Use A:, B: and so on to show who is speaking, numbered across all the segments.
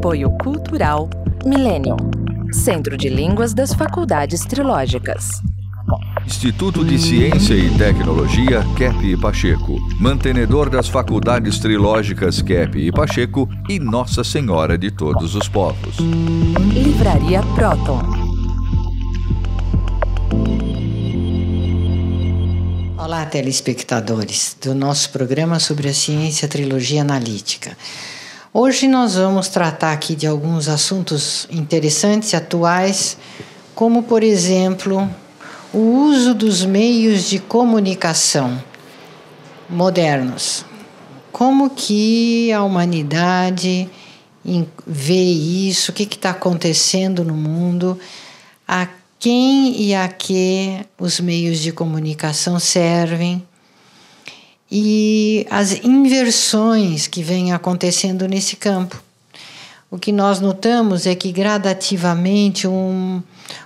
A: Apoio Cultural Millennium, Centro de Línguas das Faculdades Trilógicas.
B: Instituto de Ciência e Tecnologia Kepp e Pacheco, mantenedor das Faculdades Trilógicas Kepp e Pacheco e Nossa Senhora de Todos os Povos.
A: Livraria Próton.
C: Olá, telespectadores do nosso programa sobre a ciência trilogia analítica. Hoje nós vamos tratar aqui de alguns assuntos interessantes e atuais, como, por exemplo, o uso dos meios de comunicação modernos. Como que a humanidade vê isso, o que está acontecendo no mundo, a quem e a que os meios de comunicação servem e as inversões que vêm acontecendo nesse campo. O que nós notamos é que gradativamente um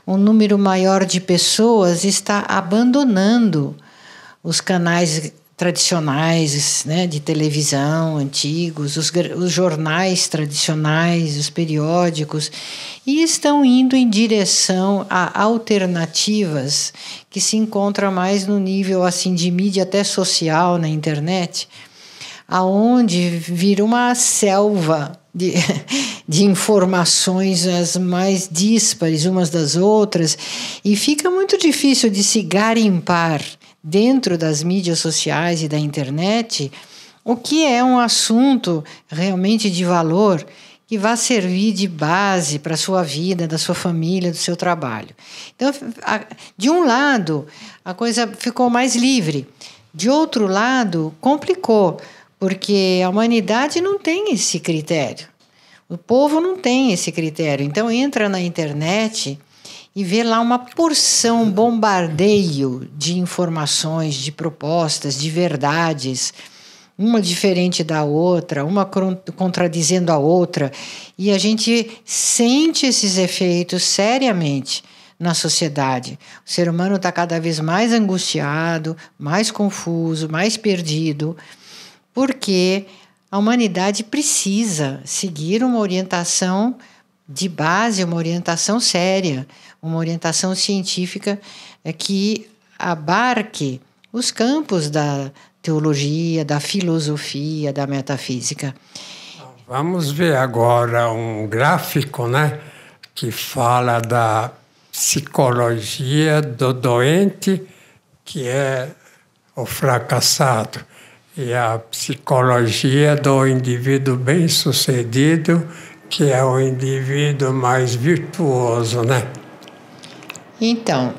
C: número maior de pessoas está abandonando os canais tradicionais, né, de televisão antigos, os jornais tradicionais, os periódicos, e estão indo em direção a alternativas que se encontram mais no nível assim de mídia até social na internet, aonde vira uma selva de informações as mais díspares umas das outras, e fica muito difícil de se garimpar dentro das mídias sociais e da internet o que é um assunto realmente de valor que vai servir de base para a sua vida, da sua família, do seu trabalho. Então, de um lado, a coisa ficou mais livre. De outro lado, complicou, porque a humanidade não tem esse critério. O povo não tem esse critério. Então, entra na internet e vê lá uma porção, um bombardeio de informações, de propostas, de verdades, uma diferente da outra, uma contradizendo a outra, e a gente sente esses efeitos seriamente na sociedade. O ser humano está cada vez mais angustiado, mais confuso, mais perdido, porque a humanidade precisa seguir uma orientação de base, uma orientação séria, uma orientação científica que abarque os campos da teologia, da filosofia, da metafísica.
D: Vamos ver agora um gráfico, né, que fala da psicologia do doente, que é o fracassado, e a psicologia do indivíduo bem-sucedido, que é o indivíduo mais virtuoso, né? Então,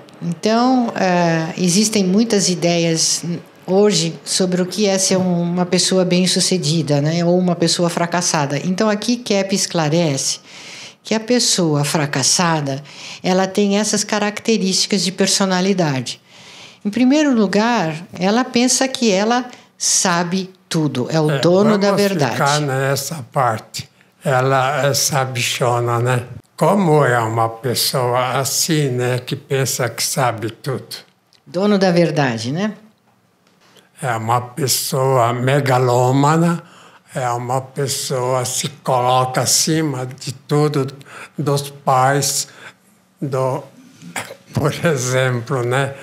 C: existem muitas ideias hoje sobre o que é ser uma pessoa bem-sucedida, né? Ou uma pessoa fracassada. Então, aqui Kepp esclarece que a pessoa fracassada, ela tem essas características de personalidade. Em primeiro lugar, ela pensa que ela sabe tudo, é o dono da verdade.
D: Vamos ficar nessa parte. Ela é sabichona, né? Como é uma pessoa assim, né, que pensa que sabe tudo?
C: Dono da verdade, né?
D: É uma pessoa megalômana, é uma pessoa que se coloca acima de tudo, dos pais, por exemplo, né?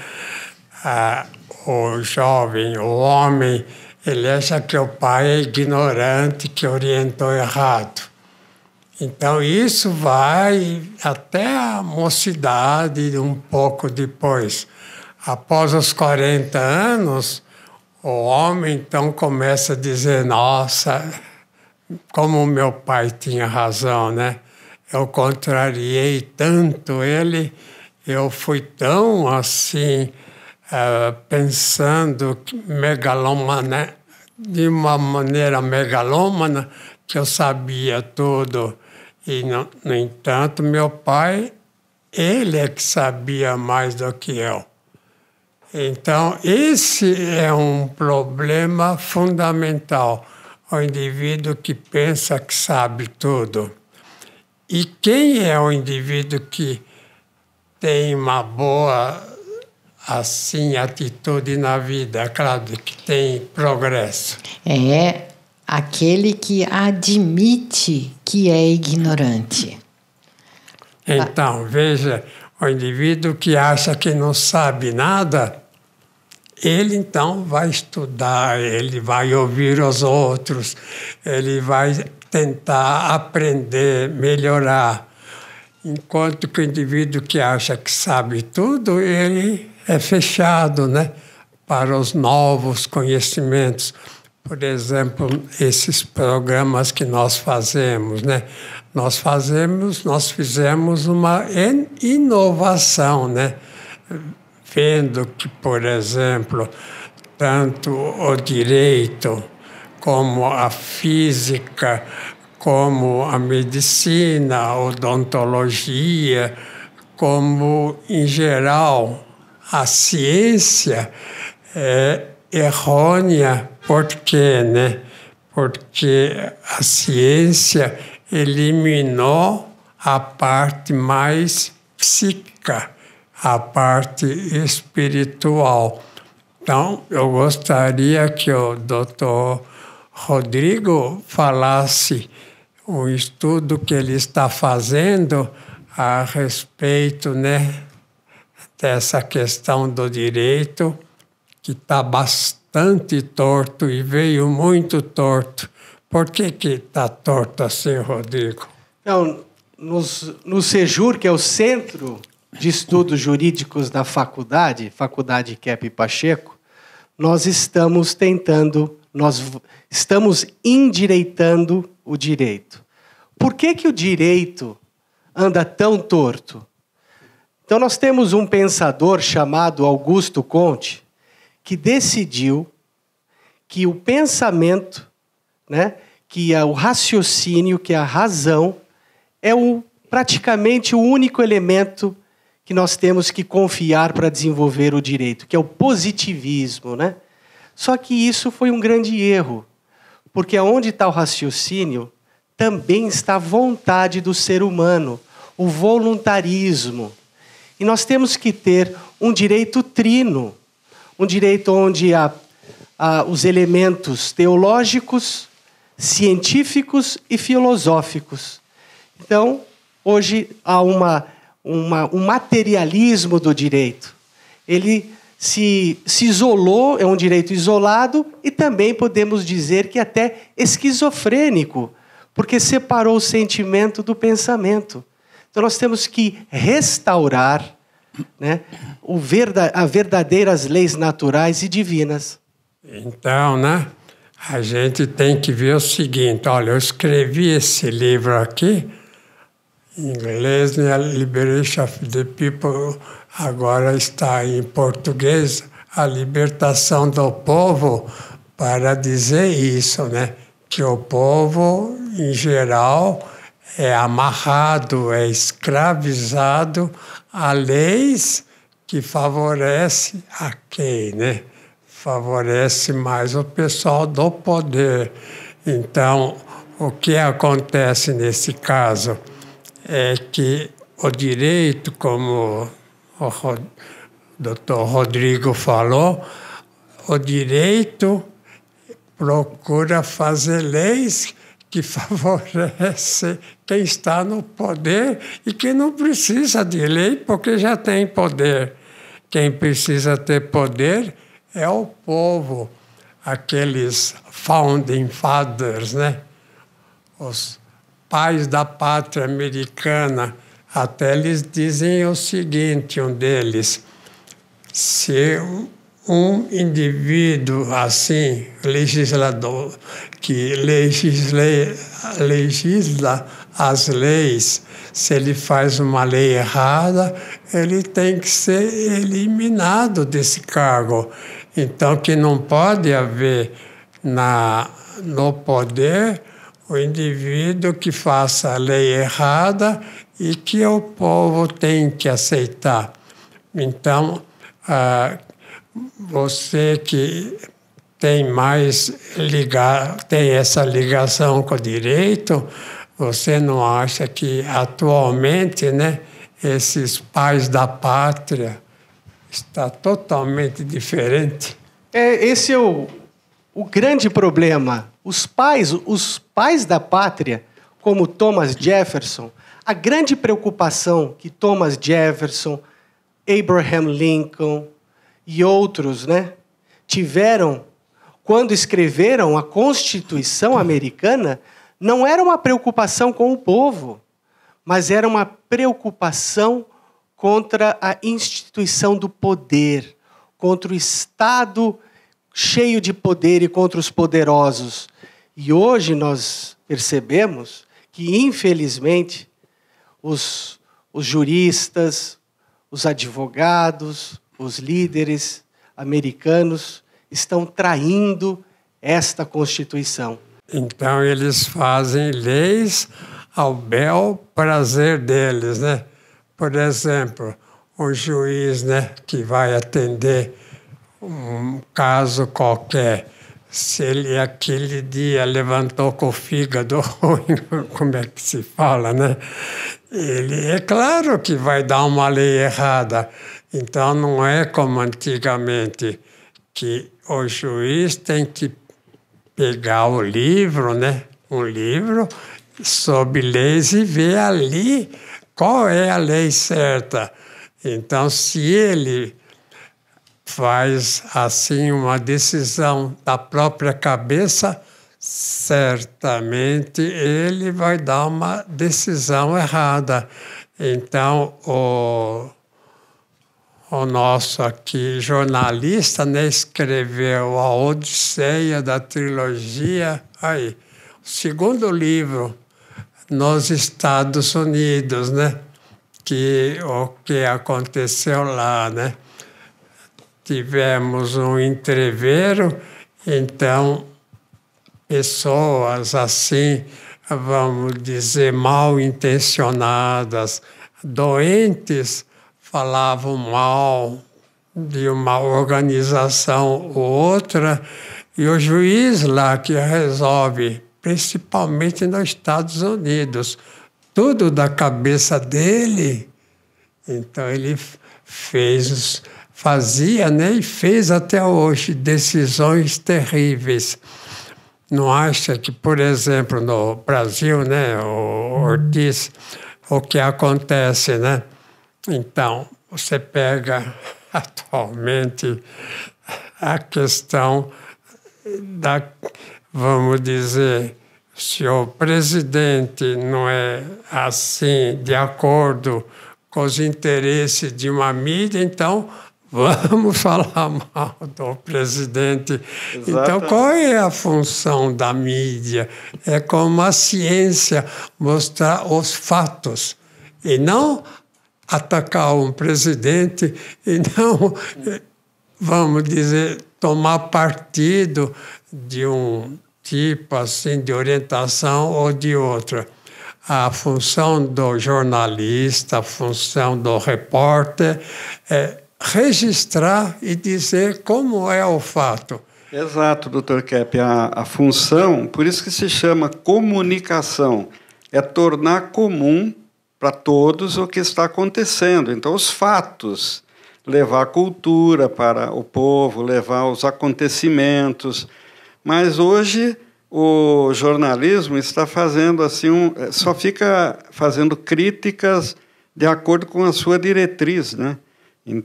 D: O jovem, o homem, ele acha que o pai é ignorante, que orientou errado. Então, isso vai até a mocidade, um pouco depois. Após os 40 anos, o homem, então, começa a dizer, nossa, como meu pai tinha razão, né? Eu contrariei tanto ele, eu fui tão, assim, pensando megalômana, de uma maneira megalômana, que eu sabia tudo. E, no entanto, meu pai, ele é que sabia mais do que eu. Então, esse é um problema fundamental, o indivíduo que pensa que sabe tudo. E quem é o indivíduo que tem uma boa, assim, atitude na vida, claro, que tem progresso?
C: aquele que admite que é ignorante.
D: Então, veja, o indivíduo que acha que não sabe nada, ele então vai estudar, ele vai ouvir os outros, ele vai tentar aprender, melhorar. Enquanto que o indivíduo que acha que sabe tudo, ele é fechado, né, para os novos conhecimentos. Por exemplo, esses programas que nós fazemos, né? Nós fizemos uma inovação, né? Vendo que, por exemplo, tanto o direito, como a física, como a medicina, a odontologia, como, em geral, a ciência é errônea. Por quê, né? Porque a ciência eliminou a parte mais psíquica, a parte espiritual. Então, eu gostaria que o Dr. Rodrigo falasse um estudo que ele está fazendo a respeito, né, dessa questão do direito, que está bastante torto e veio muito torto. Por que está torto assim, Rodrigo?
E: Não, no Sejur, que é o Centro de Estudos Jurídicos da Faculdade Kepp Pacheco, nós estamos endireitando o direito. Por que o direito anda tão torto? Então, nós temos um pensador chamado Augusto Comte, que decidiu que o pensamento, né, que é o raciocínio, que é a razão, é praticamente o único elemento que nós temos que confiar para desenvolver o direito, que é o positivismo, né? Só que isso foi um grande erro, porque onde está o raciocínio, também está a vontade do ser humano, o voluntarismo. E nós temos que ter um direito trino, um direito onde há os elementos teológicos, científicos e filosóficos. Então, hoje há um materialismo do direito. Ele se isolou, é um direito isolado, e também podemos dizer que até esquizofrênico, porque separou o sentimento do pensamento. Então, nós temos que restaurar, né, as verdadeiras leis naturais e divinas.
D: Então, né, a gente tem que ver o seguinte, olha, eu escrevi esse livro aqui, em inglês, né, Liberation of the People, agora está em português, a libertação do povo, para dizer isso, né, que o povo, em geral, é amarrado, é escravizado a leis que favorecem a quem, né? Favorece mais o pessoal do poder. Então, o que acontece nesse caso é que o direito, como o Dr. Rodrigo falou, o direito procura fazer leis que favorecem quem está no poder e que não precisa de lei porque já tem poder. Quem precisa ter poder é o povo, aqueles founding fathers, né? Os pais da pátria americana. Até eles dizem o seguinte, um deles: se um indivíduo assim, legislador, que legisla as leis, se ele faz uma lei errada, ele tem que ser eliminado desse cargo. Então, que não pode haver no poder o indivíduo que faça a lei errada e que o povo tem que aceitar. Então, você que tem essa ligação com o direito, você não acha que atualmente, né, esses pais da pátria está totalmente diferente?
E: Esse é o grande problema Os pais da pátria, como Thomas Jefferson, a grande preocupação que Thomas Jefferson, Abraham Lincoln e outros, né, tiveram quando escreveram a Constituição americana, não era uma preocupação com o povo, mas era uma preocupação contra a instituição do poder, contra o Estado cheio de poder e contra os poderosos. E hoje nós percebemos que, infelizmente, os juristas, os advogados, os líderes americanos estão traindo esta Constituição.
D: Então, eles fazem leis ao bel prazer deles, né? Por exemplo, um juiz, né, que vai atender um caso qualquer, se ele aquele dia levantou com o fígado ruim, como é que se fala, né? Ele, é claro que vai dar uma lei errada. Então, não é como antigamente, que o juiz tem que pegar o livro, né? Um livro sobre leis e ver ali qual é a lei certa. Então, se ele faz assim uma decisão da própria cabeça, certamente ele vai dar uma decisão errada. Então, o nosso aqui jornalista, né, escreveu a Odisseia da trilogia, aí, o segundo livro, nos Estados Unidos, né, o que aconteceu lá, né? Tivemos um entrevero, então pessoas assim, vamos dizer, mal intencionadas, doentes, falavam mal de uma organização ou outra, e o juiz lá que resolve, principalmente nos Estados Unidos, tudo da cabeça dele, então ele fazia, né, e fez até hoje decisões terríveis. Não acha que, por exemplo, no Brasil, né, o Ortiz, o que acontece, né? Então, você pega atualmente a questão da, vamos dizer, se o presidente não é assim, de acordo com os interesses de uma mídia, então vamos falar mal do presidente. Exatamente. Então, qual é a função da mídia? É como a ciência, mostrar os fatos, e não atacar um presidente, e não, vamos dizer, tomar partido de um tipo assim de orientação ou de outra. A função do jornalista, a função do repórter é registrar e dizer como é o fato.
F: Exato, Dr. Kepp. A função, por isso que se chama comunicação, é tornar comum para todos o que está acontecendo. Então, os fatos, levar a cultura para o povo, levar os acontecimentos. Mas hoje o jornalismo está fazendo assim, só fica fazendo críticas de acordo com a sua diretriz, né?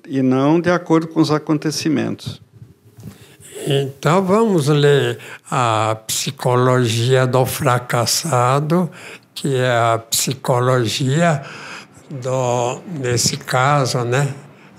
F: E não de acordo com os acontecimentos.
D: Então vamos ler a Psicologia do Fracassado, que é a psicologia nesse caso, né,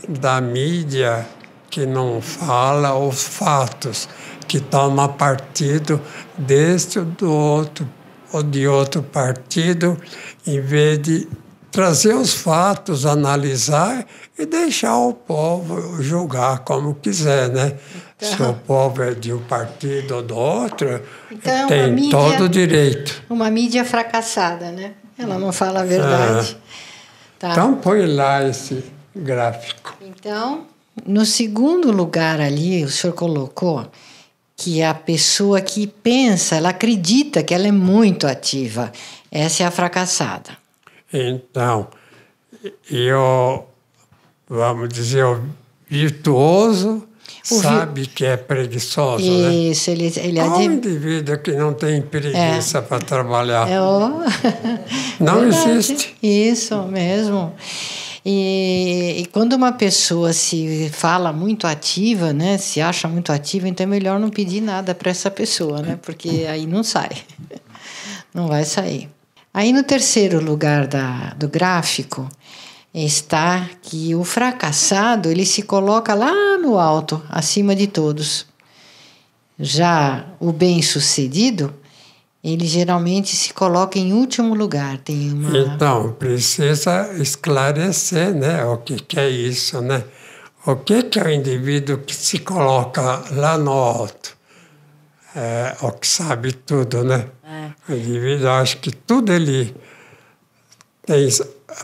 D: da mídia que não fala os fatos, que toma partido deste ou do outro, ou de outro partido, em vez de trazer os fatos, analisar e deixar o povo julgar como quiser, né? Então, se o povo é de um partido ou do outro, então, tem todo o direito.
C: Uma mídia fracassada, né? Ela não fala a verdade.
D: Tá. Então, põe lá esse gráfico.
C: Então, no segundo lugar ali, o senhor colocou que a pessoa que pensa, ela acredita que ela é muito ativa. Essa é a fracassada.
D: Então, vamos dizer, o virtuoso sabe que é preguiçoso, né?
C: Isso, ele
D: Qual o indivíduo que não tem preguiça para trabalhar? Não
C: Verdade.
D: existe.
C: Isso mesmo. E quando uma pessoa se fala muito ativa, né, se acha muito ativa, então é melhor não pedir nada para essa pessoa, né, porque aí não sai, não vai sair. Aí no terceiro lugar do gráfico está que o fracassado ele se coloca lá no alto, acima de todos. Já o bem-sucedido ele geralmente se coloca em último lugar.
D: Então, precisa esclarecer, né, o que é isso, né? O que é o indivíduo que se coloca lá no alto? É o que sabe tudo, né? O indivíduo acha que tudo ele tem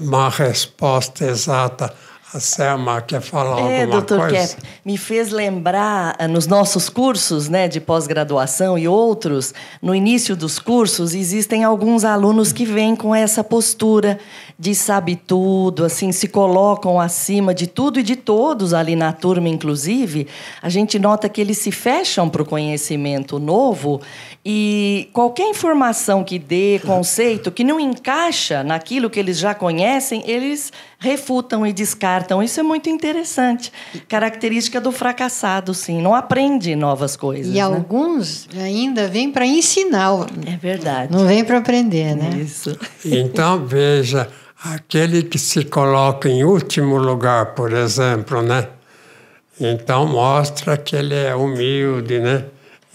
D: uma resposta exata. A Selma quer falar alguma
G: Dr.
D: coisa?
G: Kepp, me fez lembrar, nos nossos cursos, né, de pós-graduação e outros, no início dos cursos, existem alguns alunos que vêm com essa postura de sabe tudo, assim, se colocam acima de tudo e de todos ali na turma, inclusive. A gente nota que eles se fecham para o conhecimento novo e qualquer informação que dê, conceito, que não encaixa naquilo que eles já conhecem, eles refutam e descartam. Isso é muito interessante. Característica do fracassado, sim. Não aprende novas coisas.
C: E alguns ainda vêm para ensinar.
G: É verdade.
C: Não vêm para aprender, né?
G: Isso.
D: Então, veja, aquele que se coloca em último lugar, por exemplo, né? Então, mostra que ele é humilde, né?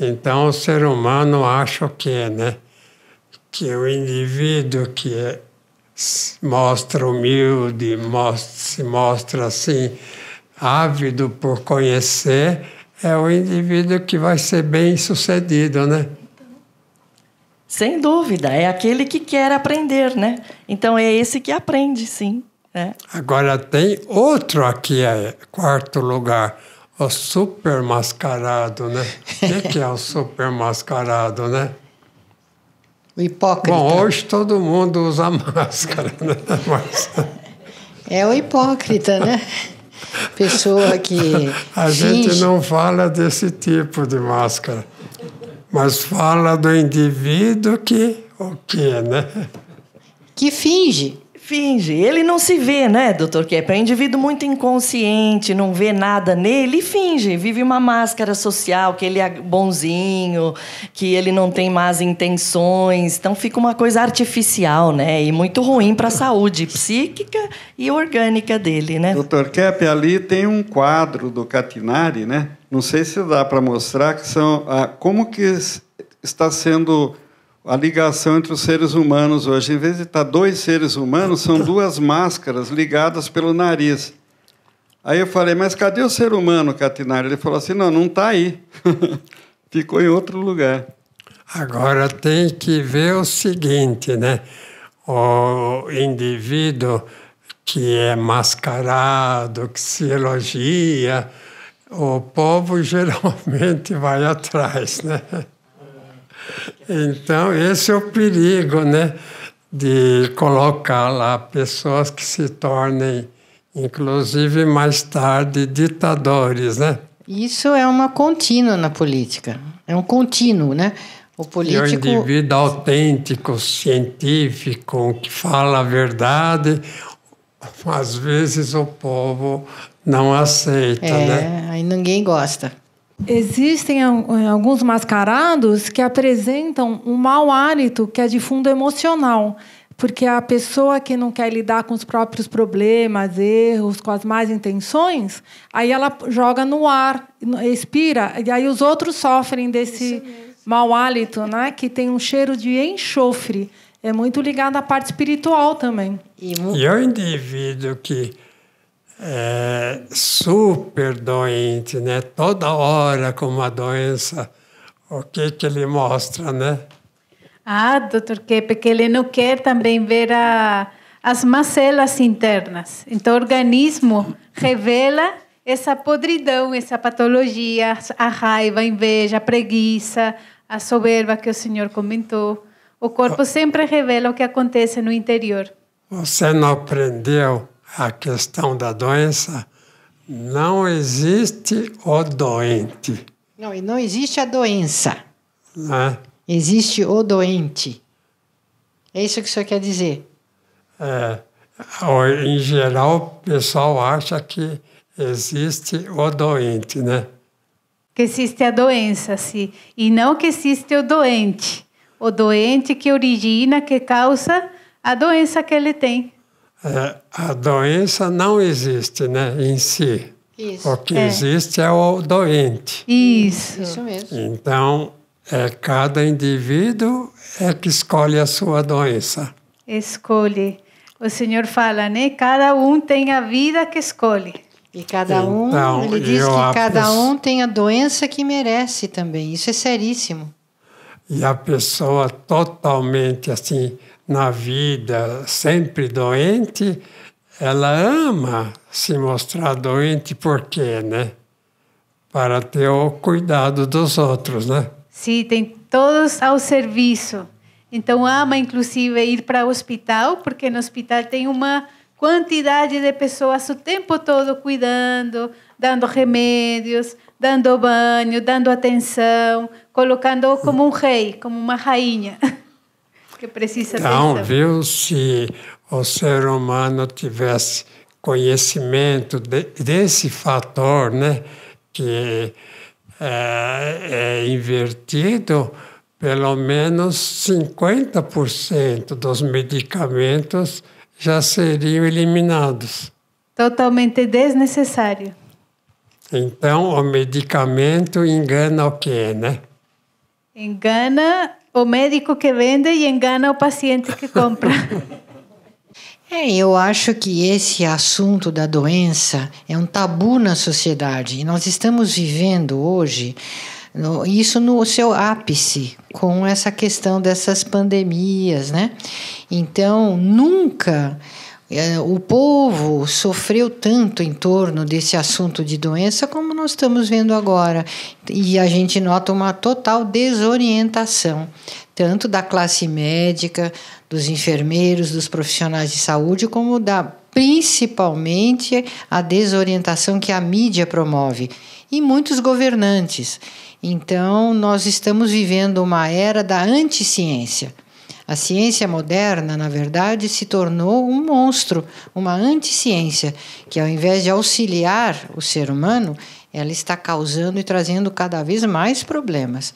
D: Então, o ser humano acha o quê, né? Que o indivíduo que se mostra humilde, se mostra assim, ávido por conhecer, é o indivíduo que vai ser bem-sucedido, né?
G: Sem dúvida, é aquele que quer aprender, né? Então, é esse que aprende, sim.
D: Agora, tem outro aqui, quarto lugar, o super mascarado, né? O que é o super mascarado, né?
C: O hipócrita.
D: Bom, hoje todo mundo usa máscara, né? Mas...
C: É o hipócrita, né? Pessoa que
D: A gente não fala desse tipo de máscara, mas fala do indivíduo que o quê, né?
C: Que finge.
G: Finge. Ele não se vê, né, Dr. Kepp? É um indivíduo muito inconsciente, não vê nada nele e finge. Vive uma máscara social, que ele é bonzinho, que ele não tem más intenções. Então fica uma coisa artificial, né? E muito ruim para a saúde psíquica e orgânica dele, né?
F: Dr. Kepp, ali tem um quadro do Catinari, né? Não sei se dá para mostrar que são como que está sendo a ligação entre os seres humanos hoje. Em vez de estar dois seres humanos, são duas máscaras ligadas pelo nariz. Aí eu falei, mas cadê o ser humano, Catinari? Ele falou assim, não está aí. Ficou em outro lugar.
D: Agora tem que ver o seguinte, né? O indivíduo que é mascarado, que se elogia, o povo geralmente vai atrás, né? Então, esse é o perigo, né? De colocar lá pessoas que se tornem, inclusive mais tarde, ditadores, né?
C: Isso é uma contínua na política. É um contínuo, né? O político...
D: E o indivíduo autêntico, científico, que fala a verdade, às vezes o povo não aceita, né?
C: Aí ninguém gosta.
H: Existem alguns mascarados que apresentam um mau hálito que é de fundo emocional, porque a pessoa que não quer lidar com os próprios problemas, erros, com as más intenções, aí ela joga no ar, expira, e aí os outros sofrem desse mau hálito, né? Que tem um cheiro de enxofre. É muito ligado à parte espiritual também.
D: E o indivíduo que é super doente, né? Toda hora com uma doença, o que ele mostra, né?
I: Dr. Kepp, que ele não quer também ver as mazelas internas. Então, o organismo revela essa podridão, essa patologia, a raiva, a inveja, a preguiça, a soberba que o senhor comentou. O corpo sempre revela o que acontece no interior.
D: Você não aprendeu a questão da doença Não existe o doente.
C: Não, e não existe a doença.
D: Né?
C: Existe o doente. É isso que o senhor quer dizer?
D: Em geral, o pessoal acha que existe o doente, né?
I: Que existe a doença, sim. E não que existe o doente. O doente que origina, que causa a doença que ele tem.
D: A doença não existe, né, em si.
C: Isso.
D: O que existe é o doente.
C: Isso mesmo.
D: Então, cada indivíduo é que escolhe a sua doença.
I: Escolhe. O Senhor fala, né? Cada um tem a vida que escolhe.
C: E cada um,
D: então,
C: ele diz que cada um tem a doença que merece também. Isso é seríssimo.
D: E a pessoa totalmente assim, na vida, sempre doente, ela ama se mostrar doente, por quê, né? Para ter o cuidado dos outros, né?
I: Sim, tem todos ao serviço. Então, ama, inclusive, ir para o hospital, porque no hospital tem uma quantidade de pessoas o tempo todo cuidando, dando remédios, dando banho, dando atenção, colocando como um rei, como uma rainha, que precisa atenção.
D: Então, viu, se o ser humano tivesse conhecimento desse fator, né, que é invertido, pelo menos 50% dos medicamentos já seriam eliminados.
I: Totalmente desnecessário.
D: Então, o medicamento engana o quê, né?
I: Engana o médico que vende e engana o paciente que compra.
C: Eu acho que esse assunto da doença é um tabu na sociedade. E nós estamos vivendo hoje isso no seu ápice, com essa questão dessas pandemias, né? Então, nunca o povo sofreu tanto em torno desse assunto de doença como nós estamos vendo agora. E a gente nota uma total desorientação, tanto da classe médica, dos enfermeiros, dos profissionais de saúde, como principalmente a desorientação que a mídia promove e muitos governantes. Então, nós estamos vivendo uma era da anticiência. A ciência moderna, na verdade, se tornou um monstro, uma anticiência, que ao invés de auxiliar o ser humano, ela está causando e trazendo cada vez mais problemas.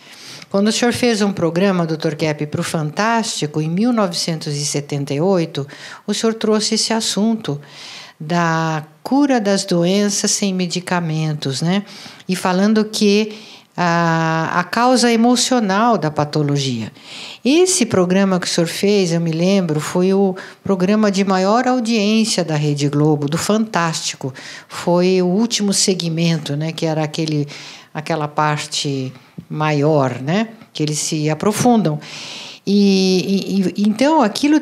C: Quando o senhor fez um programa, Dr. Kepp, para o Fantástico, em 1978, o senhor trouxe esse assunto da cura das doenças sem medicamentos, né? E falando que a causa emocional da patologia. Esse programa que o senhor fez, eu me lembro, foi o programa de maior audiência da Rede Globo, do Fantástico. Foi o último segmento, né, que era aquela parte maior, né, que eles se aprofundam. Então, aquilo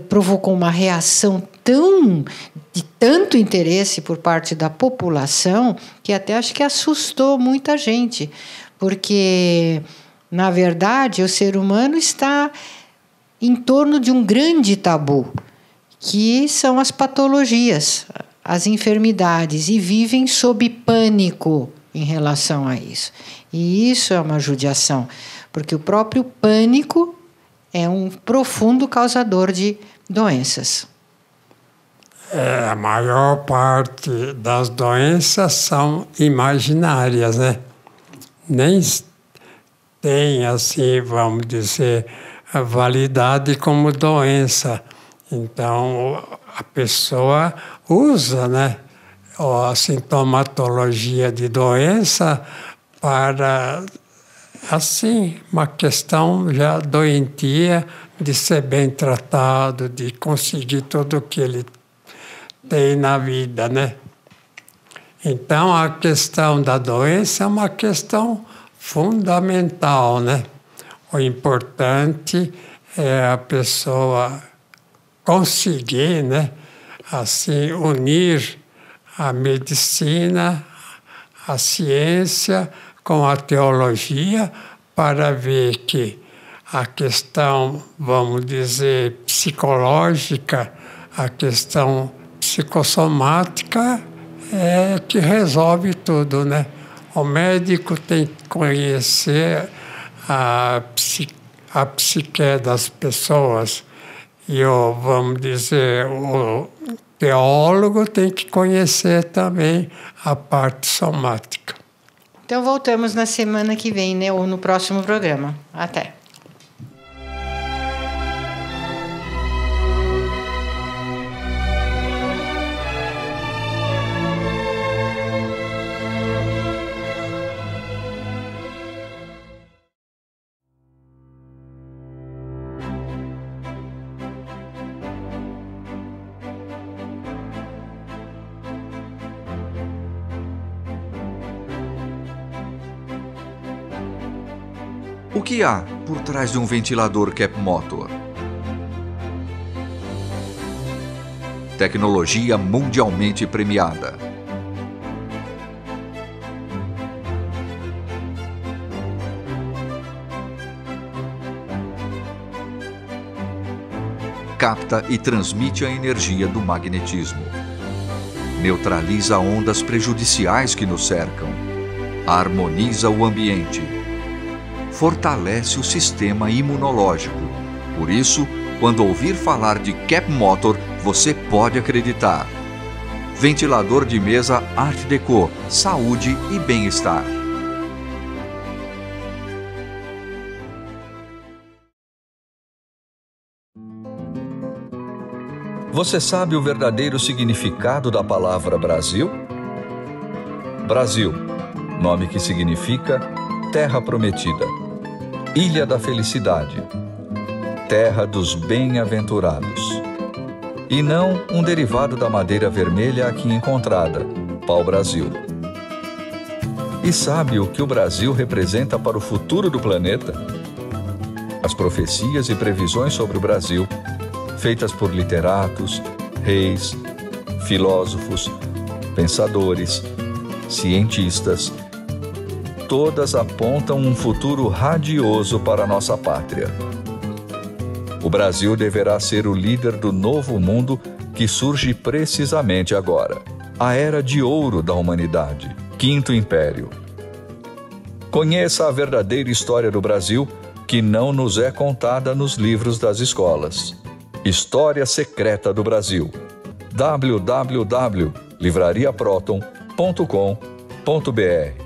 C: provocou uma reação de tanto interesse por parte da população que até acho que assustou muita gente, porque, na verdade, o ser humano está em torno de um grande tabu, que são as patologias, as enfermidades, e vivem sob pânico em relação a isso. E isso é uma judiação, porque o próprio pânico é um profundo causador de doenças.
D: A maior parte das doenças são imaginárias, né? Nem tem, assim, vamos dizer, a validade como doença. Então, a pessoa usa, né, a sintomatologia de doença para, assim, uma questão já doentia de ser bem tratado, de conseguir tudo o que ele tem na vida, né? Então, a questão da doença é uma questão fundamental, né? O importante é a pessoa conseguir, né, assim, unir a medicina, a ciência com a teologia para ver que a questão, vamos dizer, psicológica, a questão psicossomática é que resolve tudo, né? O médico tem que conhecer a psique das pessoas e vamos dizer, o teólogo tem que conhecer também a parte somática.
C: Então voltamos na semana que vem, né? Ou no próximo programa. Até!
B: O que há por trás de um ventilador Cap Motor? Tecnologia mundialmente premiada. Capta e transmite a energia do magnetismo. Neutraliza ondas prejudiciais que nos cercam. Harmoniza o ambiente. Fortalece o sistema imunológico. Por isso, quando ouvir falar de Cap Motor, você pode acreditar. Ventilador de mesa Art Deco, saúde e bem-estar. Você sabe o verdadeiro significado da palavra Brasil? Brasil, nome que significa Terra Prometida, Ilha da Felicidade, Terra dos Bem-aventurados. E não um derivado da madeira vermelha aqui encontrada, pau-brasil. E sabe o que o Brasil representa para o futuro do planeta? As profecias e previsões sobre o Brasil, feitas por literatos, reis, filósofos, pensadores, cientistas, todas apontam um futuro radioso para a nossa pátria. O Brasil deverá ser o líder do novo mundo que surge precisamente agora. A Era de Ouro da Humanidade, Quinto Império. Conheça a verdadeira história do Brasil que não nos é contada nos livros das escolas. História Secreta do Brasil. www.livrariaproton.com.br